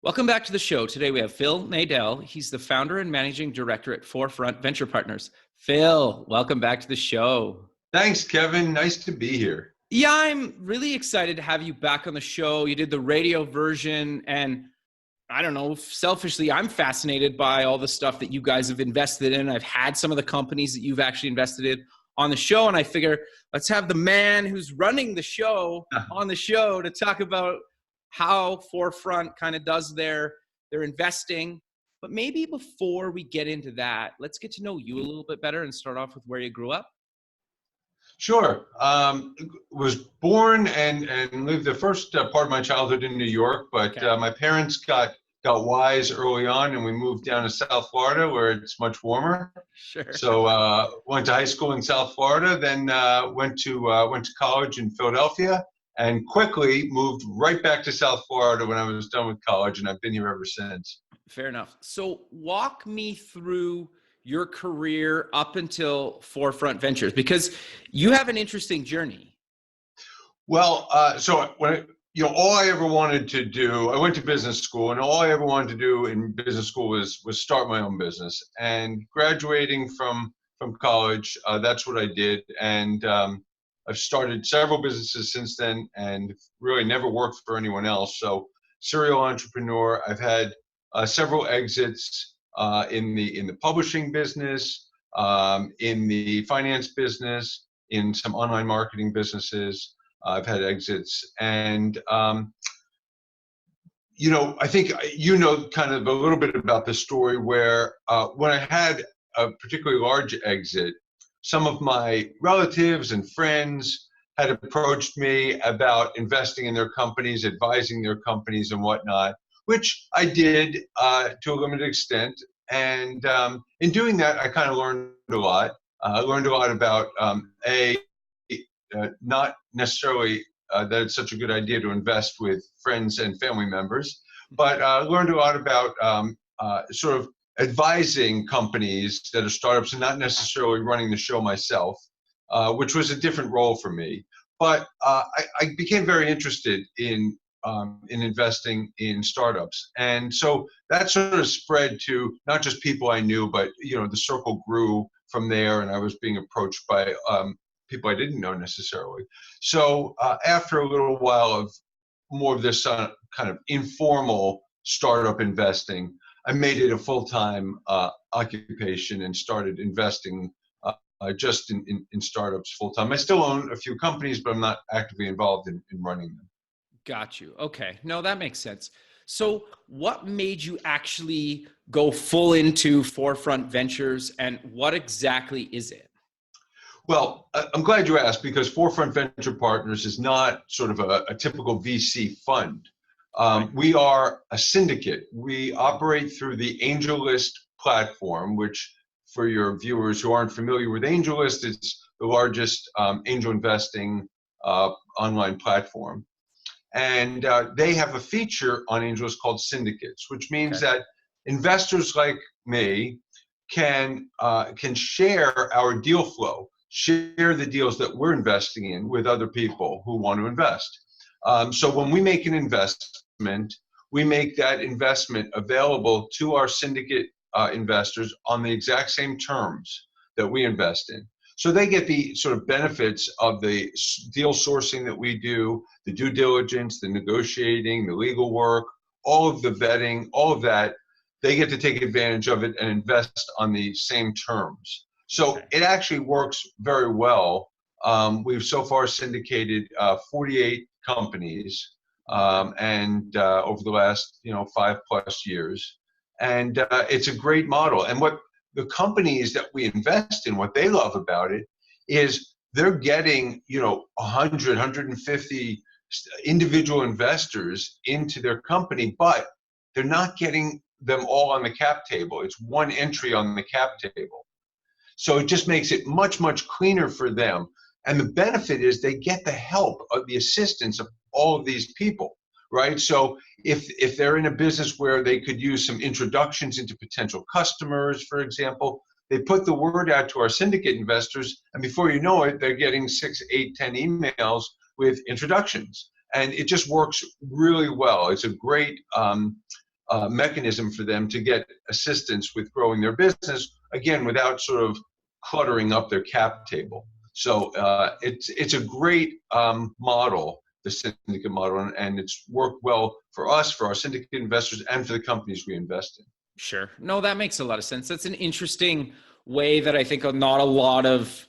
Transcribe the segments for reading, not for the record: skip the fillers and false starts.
Welcome back to the show. Today we have Phil Nadell. He's the founder and managing director at Forefront Venture Partners. Phil, welcome back to the show. Thanks, Kevin. Nice to be here. Yeah, I'm really excited to have you back on the show. You did the radio version, and I don't know, selfishly, I'm fascinated by all the stuff that you guys have invested in. I've had some of the companies that you've actually invested in on the show, and I figure let's have the man who's running the show on the show to talk about how Forefront kind of does their investing. But maybe before we get into that, let's get to know you a little bit better and start off with where you grew up. Sure. Was born and lived the first part of my childhood in New York, but my parents got wise early on, and we moved down to South Florida where it's much warmer. Sure. So went to high school in South Florida, then went to college in Philadelphia, and quickly moved right back to South Florida when I was done with college, and I've been here ever since. Fair enough. So walk me through your career up until Forefront Ventures, because you have an interesting journey. Well, so when all I ever wanted to do, I went to business school, and all I ever wanted to do in business school was start my own business. And graduating from college, that's what I did. And I've started several businesses since then, and really never worked for anyone else. So serial entrepreneur. I've had several exits in the publishing business, in the finance business, in some online marketing businesses. I've had exits, and I think kind of a little bit about the story where when I had a particularly large exit, some of my relatives and friends had approached me about investing in their companies, advising their companies and whatnot, which I did to a limited extent. And in doing that, I kind of learned a lot. I learned a lot about, not necessarily that it's such a good idea to invest with friends and family members, but learned a lot about sort of advising companies that are startups and not necessarily running the show myself, which was a different role for me. But I became very interested in investing in startups. And so that sort of spread to not just people I knew, but, the circle grew from there, and I was being approached by people I didn't know necessarily. So after a little while of more of this kind of informal startup investing, I made it a full-time occupation and started investing just in startups full-time. I still own a few companies, but I'm not actively involved in running them. Got you. Okay. No, that makes sense. So what made you actually go full into Forefront Ventures, and what exactly is it? Well, I'm glad you asked, because Forefront Venture Partners is not sort of a typical VC fund. We are a syndicate. We operate through the AngelList platform, which, for your viewers who aren't familiar with AngelList, it's the largest angel investing online platform. And they have a feature on AngelList called syndicates, which means that investors like me can share our deal flow, share the deals that we're investing in with other people who want to invest. So when we make an investment, we make that investment available to our syndicate investors on the exact same terms that we invest in. So they get the sort of benefits of the deal sourcing that we do, the due diligence, the negotiating, the legal work, all of the vetting, all of that. They get to take advantage of it and invest on the same terms. So it actually works very well. We've so far syndicated 48 companies, and over the last 5+ years, and it's a great model. And what the companies that we invest in, what they love about it is they're getting 100, 150 individual investors into their company, but they're not getting them all on the cap table. It's one entry on the cap table. So it just makes it much, much cleaner for them. And the benefit is they get the help of the assistance of all of these people, right? So if they're in a business where they could use some introductions into potential customers, for example, they put the word out to our syndicate investors, and before you know it, they're getting 6, 8, 10 emails with introductions. And it just works really well. It's a great mechanism for them to get assistance with growing their business, again, without sort of cluttering up their cap table. So it's a great model, the syndicate model, and it's worked well for us, for our syndicate investors, and for the companies we invest in. Sure. No, that makes a lot of sense. That's an interesting way that I think not a lot of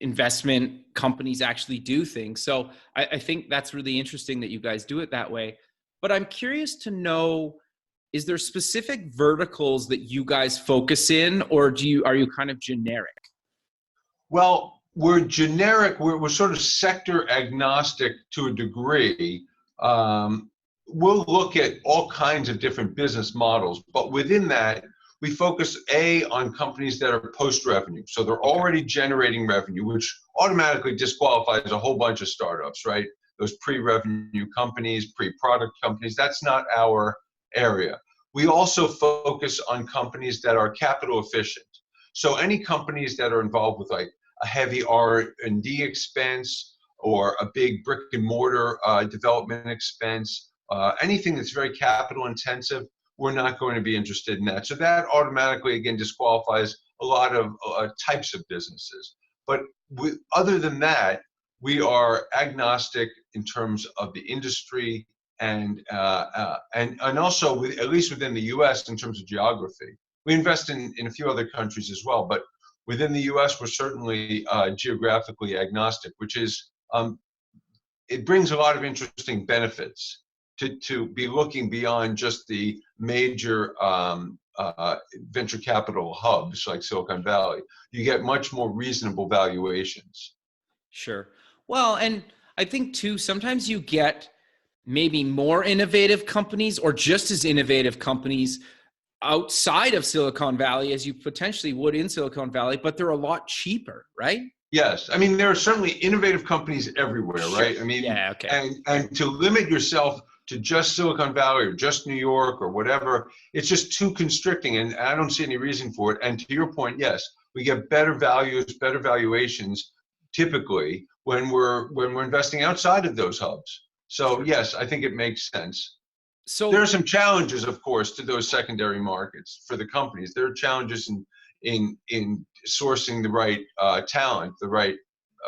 investment companies actually do things. So I think that's really interesting that you guys do it that way. But I'm curious to know, is there specific verticals that you guys focus in, or are you kind of generic? Well, we're generic. We're sort of sector agnostic to a degree. We'll look at all kinds of different business models, but within that, we focus on companies that are post-revenue. So they're already generating revenue, which automatically disqualifies a whole bunch of startups, right? Those pre-revenue companies, pre-product companies, that's not our area. We also focus on companies that are capital efficient. So any companies that are involved with like a heavy R&D expense or a big brick and mortar development expense, anything that's very capital intensive, we're not going to be interested in that. So that automatically, again, disqualifies a lot of types of businesses. But other than that, we are agnostic in terms of the industry and also, at least within the U.S., in terms of geography. We invest in a few other countries as well, but within the U.S., we're certainly geographically agnostic, which is, it brings a lot of interesting benefits to be looking beyond just the major venture capital hubs like Silicon Valley. You get much more reasonable valuations. Sure. Well, and I think too, sometimes you get maybe more innovative companies or just as innovative companies outside of Silicon Valley as you potentially would in Silicon Valley, but they're a lot cheaper, right? Yes. I mean, there are certainly innovative companies everywhere, Sure. right? I mean, yeah, okay. And to limit yourself to just Silicon Valley or just New York or whatever, it's just too constricting, and I don't see any reason for it. And to your point, yes, we get better values, better valuations typically when we're investing outside of those hubs. So Sure. yes, I think it makes sense. So There are some challenges, of course, to those secondary markets for the companies. There are challenges in sourcing the right talent, the right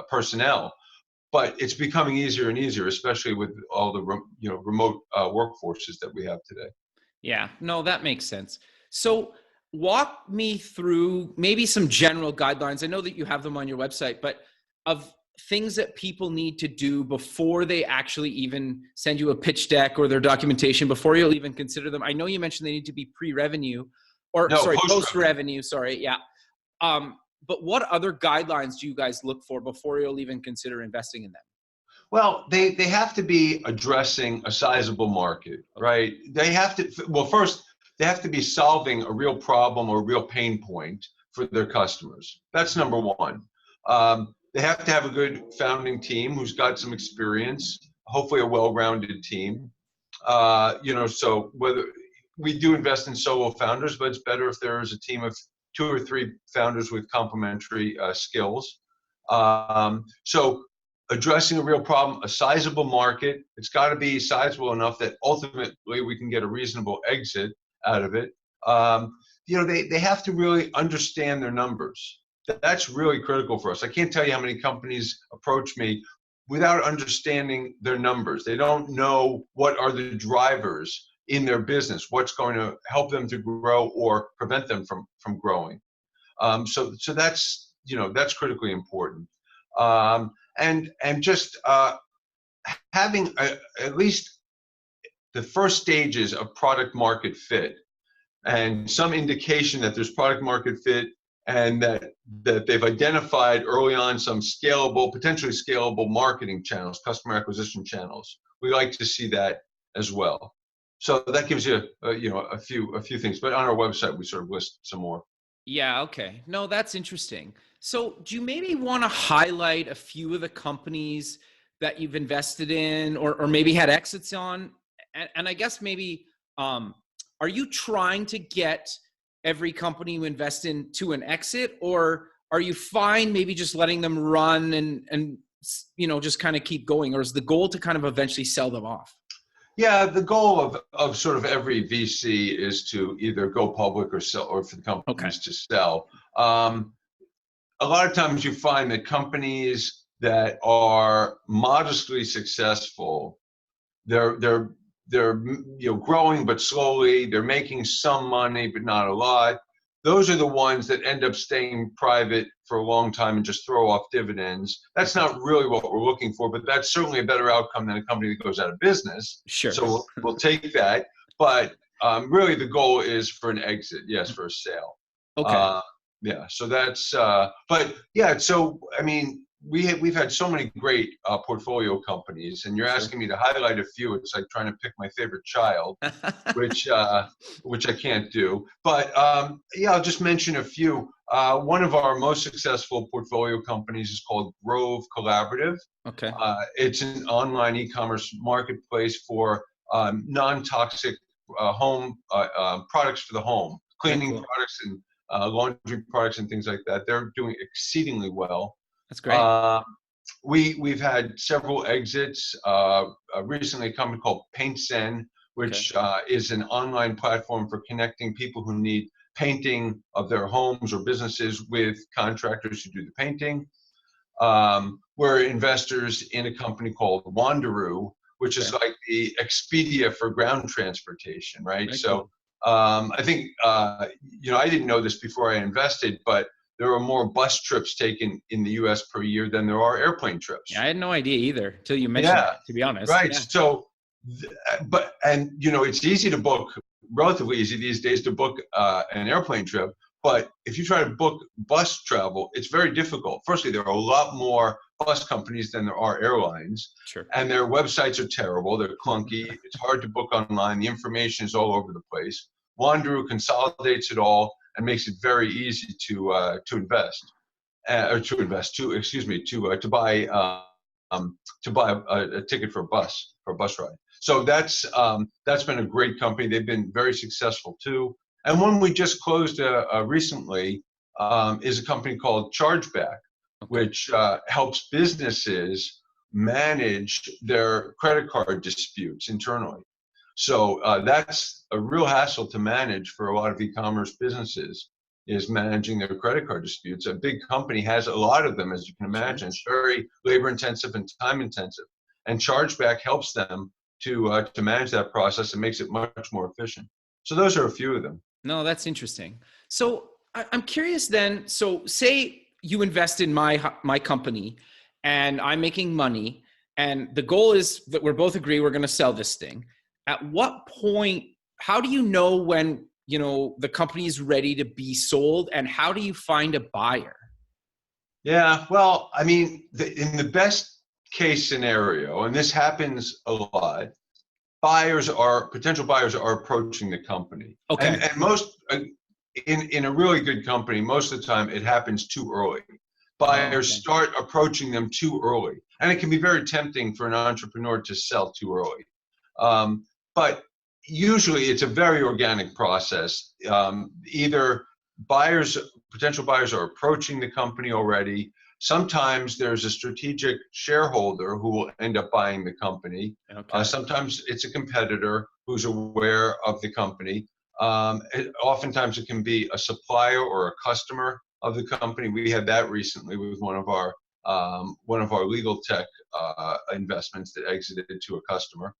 personnel, but it's becoming easier and easier, especially with all the remote workforces that we have today. yeah, no, that makes sense. So walk me through maybe some general guidelines. I know that you have them on your website, but of things that people need to do before they actually even send you a pitch deck or their documentation, before you'll even consider them. I know you mentioned they need to be pre-revenue or No, sorry, post-revenue. post-revenue. Sorry. Yeah. But what other guidelines do you guys look for before you'll even consider investing in them? Well, they have to be addressing a sizable market, right? They have to, well, first, they have to be solving a real problem or a real pain point for their customers. That's number one. They have to have a good founding team who's got some experience, hopefully a well-rounded team. So whether we do invest in solo founders, but it's better if there is a team of 2 or 3 founders with complementary skills. So addressing a real problem, a sizable market, it's got to be sizable enough that ultimately we can get a reasonable exit out of it. They have to really understand their numbers. That's really critical for us. I can't tell you how many companies approach me without understanding their numbers. They don't know what are the drivers in their business, what's going to help them to grow or prevent them from growing. So that's critically important. And just having at least the first stages of product market fit and some indication that there's product market fit and that they've identified early on some potentially scalable marketing channels, customer acquisition channels. We like to see that as well. So that gives you a few things. But on our website, we sort of list some more. Yeah, okay. No, that's interesting. So do you maybe want to highlight a few of the companies that you've invested in or maybe had exits on? And I guess maybe, are you trying to get every company you invest in to an exit, or are you fine maybe just letting them run and just kind of keep going? Or is the goal to kind of eventually sell them off? Yeah, the goal of sort of every VC is to either go public or sell, or for the Okay. companies to sell. A lot of times you find that companies that are modestly successful, they're growing but slowly. They're making some money but not a lot. Those are the ones that end up staying private for a long time and just throw off dividends. That's not really what we're looking for, but that's certainly a better outcome than a company that goes out of business. Sure. So we'll take that. But really, the goal is for an exit. Yes, for a sale. Okay. Yeah. So that's. But yeah. So I mean, we've had so many great portfolio companies, and you're asking me to highlight a few. It's like trying to pick my favorite child, which I can't do. But yeah, I'll just mention a few. One of our most successful portfolio companies is called Grove Collaborative. Okay. It's an online e-commerce marketplace for non-toxic home products for the home, cleaning products and laundry products and things like that. They're doing exceedingly well. That's great. We've had several exits. Recently, a company called PaintZen, which is an online platform for connecting people who need painting of their homes or businesses with contractors who do the painting. We're investors in a company called Wanderoo, which is like the Expedia for ground transportation, right? So I think, I didn't know this before I invested, but there are more bus trips taken in the U.S. per year than there are airplane trips. Yeah, I had no idea either till you mentioned that, to be honest. Right. Yeah. So, it's easy to book, relatively easy these days to book an airplane trip. But if you try to book bus travel, it's very difficult. Firstly, there are a lot more bus companies than there are airlines. Sure. And their websites are terrible. They're clunky. It's hard to book online. The information is all over the place. Wanderoo consolidates it all and makes it very easy to invest, to buy a ticket for a bus ride. So that's been a great company. They've been very successful too. And one we just closed recently is a company called Chargeback, which helps businesses manage their credit card disputes internally. So that's a real hassle to manage for a lot of e-commerce businesses, is managing their credit card disputes. A big company has a lot of them, as you can imagine. It's very labor intensive and time intensive. And Chargeback helps them to manage that process and makes it much more efficient. So those are a few of them. No, that's interesting. So I'm curious then, so say you invest in my company and I'm making money and the goal is that we're both agree we're going to sell this thing. At what point, how do you know when, the company is ready to be sold, and how do you find a buyer? Yeah, well, I mean, in the best case scenario, and this happens a lot, potential buyers are approaching the company. Okay. And most, in a really good company, most of the time it happens too early. Buyers start approaching them too early. And it can be very tempting for an entrepreneur to sell too early. But usually it's a very organic process. Either potential buyers are approaching the company already. Sometimes there's a strategic shareholder who will end up buying the company. Sometimes it's a competitor who's aware of the company. Oftentimes it can be a supplier or a customer of the company. We had that recently with one of our legal tech investments that exited to a customer.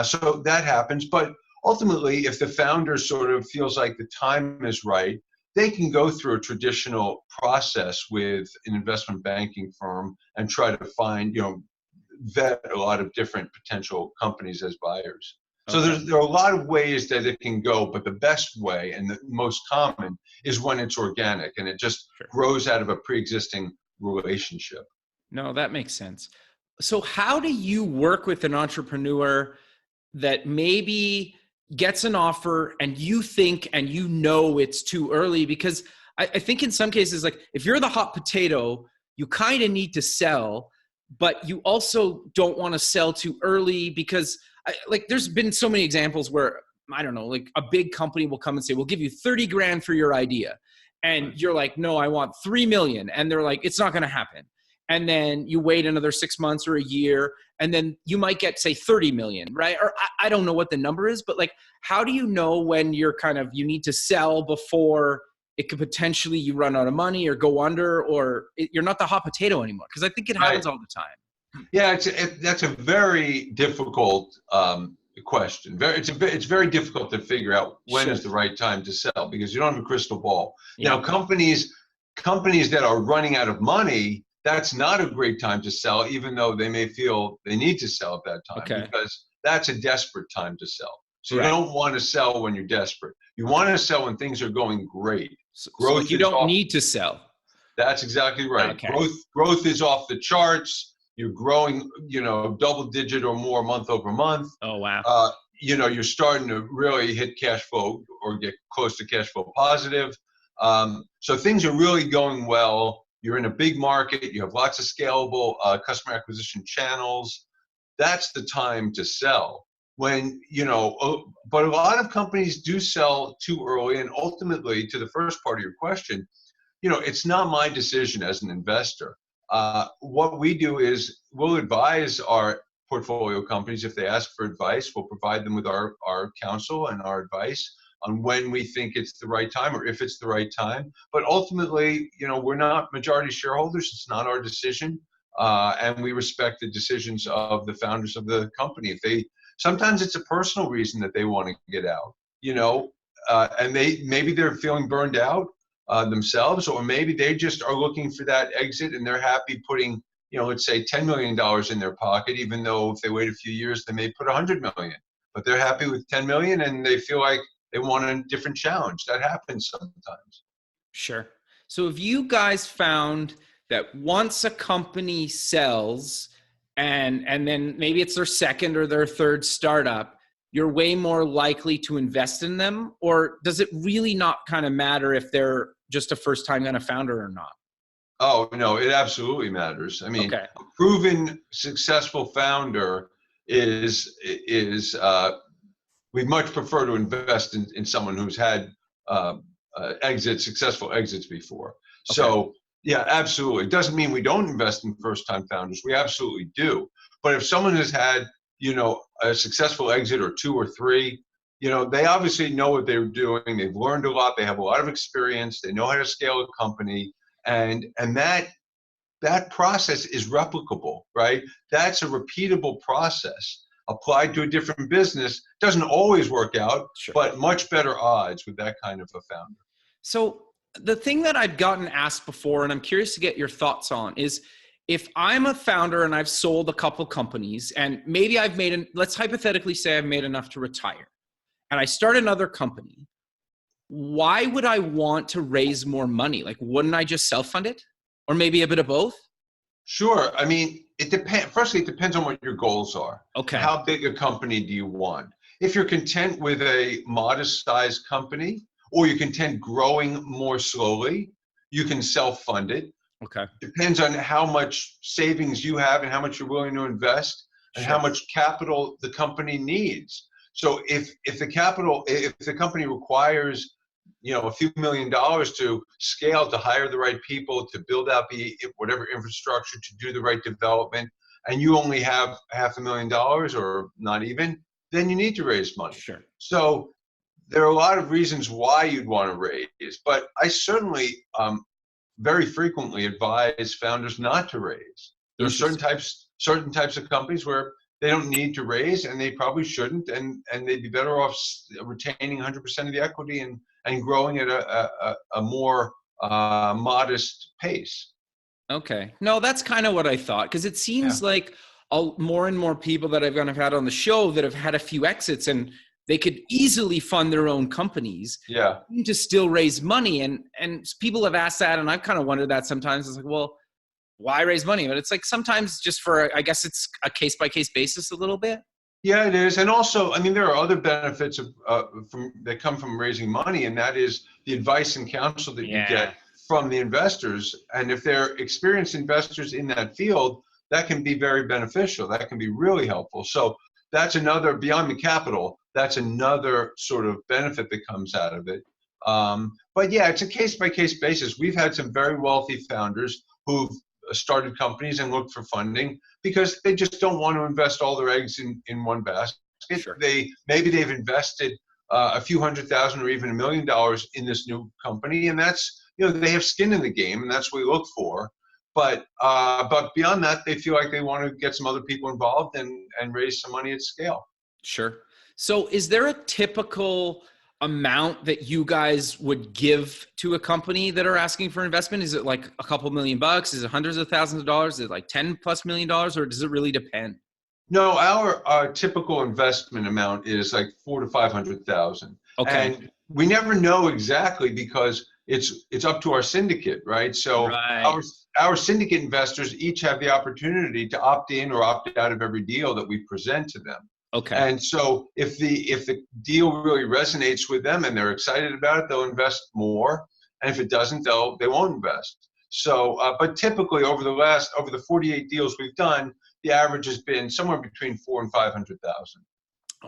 So that happens. But ultimately, if the founder sort of feels like the time is right, they can go through a traditional process with an investment banking firm and try to find, vet a lot of different potential companies as buyers. So there are a lot of ways that it can go, but the best way and the most common is when it's organic and it just grows out of a pre-existing relationship. No, that makes sense. So how do you work with an entrepreneur that maybe gets an offer and you think and it's too early? Because I think in some cases, like if you're the hot potato, you kind of need to sell, but you also don't want to sell too early because there's been so many examples where, I don't know, like a big company will come and say, we'll give you 30 grand for your idea. And you're like, no, I want 3 million. And they're like, it's not going to happen. and then you wait another 6 months or a year, and then you might get, say, 30 million, right? Or I don't know what the number is, but like, how do you know when you're you need to sell before it could potentially you run out of money or go under, or you're not the hot potato anymore? Because I think it happens all the time. Yeah, that's a very difficult question. It's very difficult to figure out when is the right time to sell, because you don't have a crystal ball. Yeah. Now, companies that are running out of money, that's not a great time to sell, even though they may feel they need to sell at that time, because that's a desperate time to sell. So you don't want to sell when you're desperate. You want to sell when things are going great. So like you don't need to sell. That's exactly right. Okay. Growth is off the charts. You're growing, double digit or more month over month. Oh, wow. You're starting to really hit cash flow or get close to cash flow positive. So things are really going well. You're in a big market. You have lots of scalable customer acquisition channels. That's the time to sell. When, but a lot of companies do sell too early. And ultimately, to the first part of your question, it's not my decision as an investor. What we do is we'll advise our portfolio companies. If they ask for advice, we'll provide them with our counsel and our advice on when we think it's the right time or if it's the right time. But ultimately, we're not majority shareholders. It's not our decision. And we respect the decisions of the founders of the company. Sometimes it's a personal reason that they want to get out, and maybe they're feeling burned out themselves, or maybe they just are looking for that exit and they're happy putting, let's say $10 million in their pocket, even though if they wait a few years, they may put 100 million, but they're happy with 10 million and they feel like they want a different challenge. That happens sometimes. Sure. So have you guys found that once a company sells and then maybe it's their second or their third startup, you're way more likely to invest in them? Or does it really not kind of matter if they're just a first-time kind of founder or not? Oh, no, it absolutely matters. I mean, a proven successful founder is we'd much prefer to invest in someone who's had successful exits before. So, yeah, absolutely. It doesn't mean we don't invest in first-time founders. We absolutely do. But if someone has had, a successful exit or two or three, they obviously know what they're doing. They've learned a lot. They have a lot of experience. They know how to scale a company. And that process is replicable, right? That's a repeatable process applied to a different business. Doesn't always work out, but much better odds with that kind of a founder. So the thing that I've gotten asked before, and I'm curious to get your thoughts on, is if I'm a founder and I've sold a couple companies and maybe let's hypothetically say I've made enough to retire and I start another company, why would I want to raise more money? Like, wouldn't I just self-fund it? Or maybe a bit of both? Sure. I mean, it depends. Firstly, it depends on what your goals are. Okay. How big a company do you want? If you're content with a modest sized company, or you're content growing more slowly, you can self-fund it. Okay. Depends on how much savings you have and how much you're willing to invest and how much capital the company needs. So if the company requires, a few $1 million to scale, to hire the right people, to build out whatever infrastructure, to do the right development, and you only have $500,000 or not even, then you need to raise money. Sure. So there are a lot of reasons why you'd want to raise, but I certainly very frequently advise founders not to raise. There are certain types of companies where they don't need to raise, and they probably shouldn't, and they'd be better off retaining 100% of the equity and growing at a more modest pace. Okay. No, that's kind of what I thought, because it seems like more and more people that I've kind of had on the show that have had a few exits and they could easily fund their own companies. Yeah. To still raise money. And people have asked that, and I've kind of wondered that sometimes. It's like, well, why raise money? But it's like sometimes just I guess it's a case-by-case basis a little bit. Yeah, it is. And also, I mean, there are other benefits that come from raising money, and that is the advice and counsel that you get from the investors. And if they're experienced investors in that field, that can be very beneficial. That can be really helpful. So that's another, beyond the capital, that's another sort of benefit that comes out of it. But yeah, it's a case-by-case basis. We've had some very wealthy founders who've started companies and looked for funding because they just don't want to invest all their eggs in one basket. Sure. Maybe they've invested a few $100,000 or even $1 million in this new company, and that's, they have skin in the game, and that's what we look for. But beyond that, they feel like they want to get some other people involved and raise some money at scale. Sure. So is there a typical amount that you guys would give to a company that are asking for investment? Is it like a couple $1,000,000? Is it hundreds of thousands of dollars? Is it like $10+ million, or does it really depend? No, our typical investment amount is like 400,000 to 500,000. Okay. And we never know exactly because it's up to our syndicate, right? So Right. our syndicate investors each have the opportunity to opt in or opt out of every deal that we present to them. Okay. And so if the deal really resonates with them and they're excited about it, they'll invest more. And if it doesn't, they won't invest. So, but typically over the 48 deals we've done, the average has been somewhere between 400,000 and 500,000.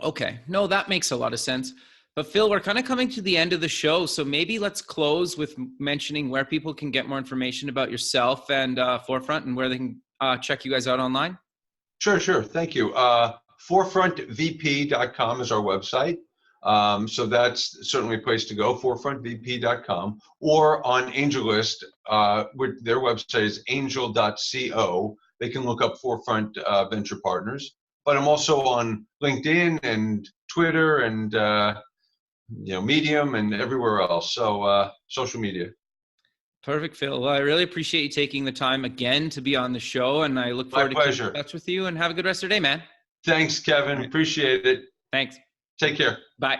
Okay. No, that makes a lot of sense. But Phil, we're kind of coming to the end of the show. So maybe let's close with mentioning where people can get more information about yourself and Forefront, and where they can check you guys out online. Sure. Thank you. ForefrontVP.com is our website. So that's certainly a place to go, forefrontvp.com, or on AngelList, their website is angel.co. They can look up Forefront Venture Partners. But I'm also on LinkedIn and Twitter and Medium and everywhere else. So social media. Perfect, Phil. Well, I really appreciate you taking the time again to be on the show, and I look forward to keeping in touch with you, and have a good rest of your day, man. Thanks, Kevin. Appreciate it. Thanks. Take care. Bye.